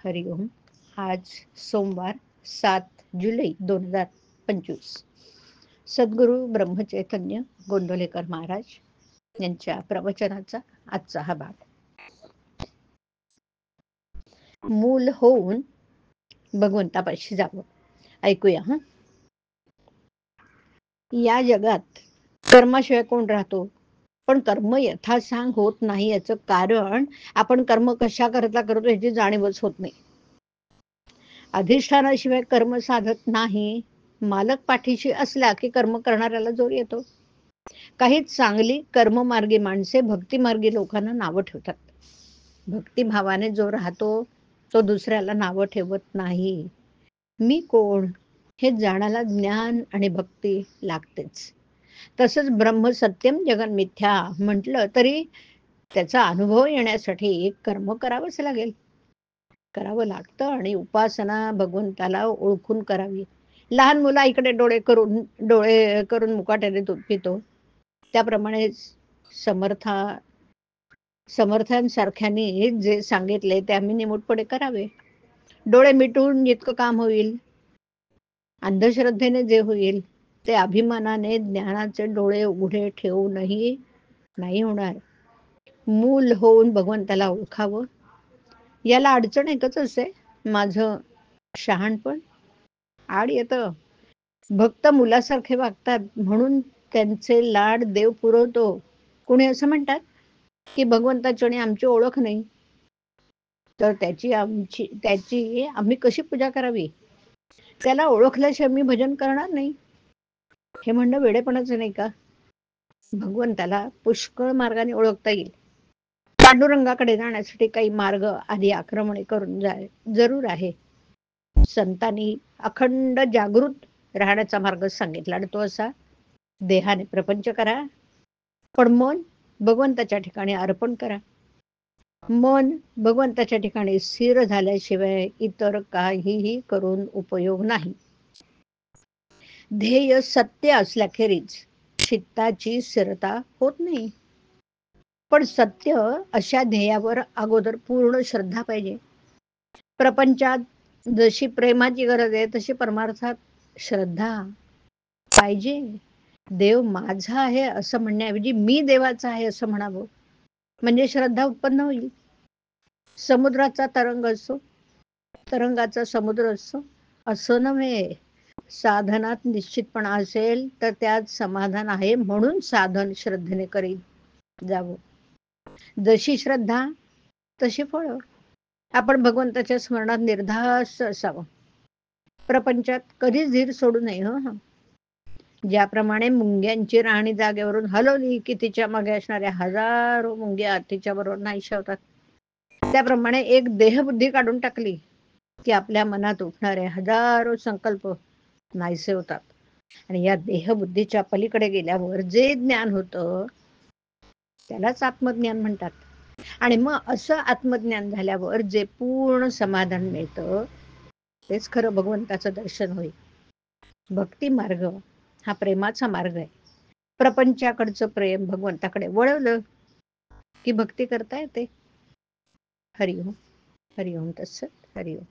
हरिओम. आज सोमवार 7 जुलै 2025. सद्गुरू ब्रह्मचैतन्य गोंदवलेकर महाराज यांच्या प्रवचनाचा आजचा हा भाग. मूल होऊन भगवंतापाशी जावं. ऐकूया. या जगात कर्माशिवाय कोण राहतो? पण कर्म यथासांग होत नाही याचं कारण आपण कर्म कशा करता करतो याची जाणीवच होत नाही. अधिष्ठानाशिवाय कर्म साधत नाही. मालक पाठीशी असला की कर्म करणाऱ्याला जोर येतो. काही चांगली कर्ममार्गी माणसे भक्तिमार्गी लोकांना नावं ठेवतात. भक्तिभावाने जो राहतो तो दुसऱ्याला नावं ठेवत नाही. मी कोण हे जाणायला ज्ञान आणि भक्ती लागतेच. तसंच ब्रह्म सत्यम जगन मिथ्या म्हटलं तरी त्याचा अनुभव येण्यासाठी कर्म करावंच लागेल. करावं लागतं आणि उपासना भगवंताला ओळखून करावी. लहान मुलं इकडे डोळे करून मुकाट्याने दूध पितो, त्याप्रमाणे समर्थांसारख्यांनी जे सांगितले ते आम्ही निमूटपणे करावे. डोळे मिटून जितकं काम होईल, अंधश्रद्धेने जे होईल ते अभिमानाने ज्ञानाचे डोळे उघडे ठेवूनही नाही होणार. मूल होऊन भगवंताला ओळखावं. याला अडचण एकच असते, माझं शहाणपण. आड येतं. भक्त मुलासारखे वागतात म्हणून त्यांचे लाड देव पुरवतो. कोणी असं म्हणतात की भगवंताची आणि आमची ओळख नाही, तर त्याची आम्ही कशी पूजा करावी? त्याला ओळखल्याशिवाय मी भजन करणार नाही, हे म्हणणं वेडेपणाचं नाही का? भगवंताला पुष्कळ मार्गाने ओळखता येईल. पांडुरंगाकडे जाण्यासाठी काही मार्ग आधी आक्रमणे करून जरूर आहे. संतांनी अखंड जागृत राहण्याचा मार्ग सांगितला आणि तो असा: देहाने प्रपंच करा, पण मन भगवंताच्या ठिकाणी अर्पण करा. मन भगवंताच्या ठिकाणी स्थिर झाल्याशिवाय इतर काहीही करून उपयोग नाही. ध्येय सत्य असल्याखेरीज चित्ताची स्थिरता होत नाही. पण सत्य अशा ध्येयावर अगोदर पूर्ण श्रद्धा पाहिजे. प्रपंचात जशी प्रेमाची गरज आहे तशी परमार्थात श्रद्धा पाहिजे. देव माझा आहे असं म्हणण्याऐवजी मी देवाचा आहे असं म्हणावं, म्हणजे श्रद्धा उत्पन्न होईल. समुद्राचा तरंग असतो, तरंगाचा समुद्र असतो असं नव्हे. साधनात निश्चितपणा असेल तर त्यात समाधान आहे, म्हणून साधन श्रद्धेने करीत जावं. जशी श्रद्धा तशी फळं. आपण भगवंताच्या स्मरणात निर्धास्त असावं. प्रपंचात कधीच धीर सोडू नये. ज्याप्रमाणे मुंग्यांची राहणी जागेवरून हलवली की तिच्या मागे असणाऱ्या हजारो मुंग्या तिच्या बरोबर नाहीशा होतात, त्याप्रमाणे एक देहबुद्धी काढून टाकली की आपल्या मनात उठणारे हजारो संकल्प नाहीसे होतात. आणि या देहबुद्धीच्या पलीकडे गेल्यावर जे ज्ञान होतं त्यालाच आत्मज्ञान म्हणतात. आणि मग असं आत्मज्ञान झाल्यावर जे पूर्ण समाधान मिळतं तेच खरं भगवंताचं दर्शन होईल. भक्ती मार्ग हा प्रेमाचा मार्ग आहे. प्रपंचाकडचं प्रेम भगवंताकडे वळवलं की भक्ती करता येते. हरिओम. हरिओम तत्सत. हरिओम.